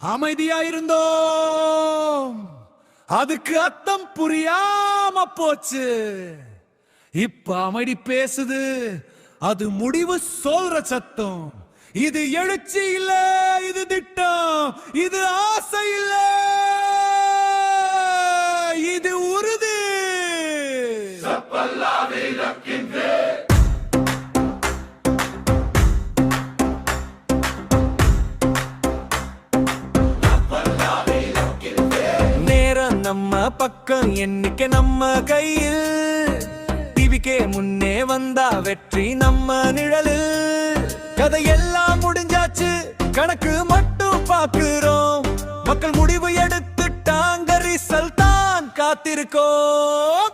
அமைதியாயிருந்தோம், அதுக்கு அர்த்தம் புரியாம போச்சு. இப்ப அமைதி பேசுது, அது முடிவு சொல்ற சத்தம். இது எழுச்சி இல்ல, இது திட்டம், இது ஆசை இல்ல, இது உறுதி. நேரம் நம்ம பக்கம், எண்ணிக்கை நம்ம கையில். டிவிக்கே முன்னே வந்தா வெற்றி நம்ம நிழலில். கதையெல்லாம் முடிஞ்சாச்சு, கணக்கு மட்டும் பாக்குறோம். மக்கள் முடிவு எடுத்துட்டாங்க, ரிசல்ட் தான் காத்திருக்கோம்.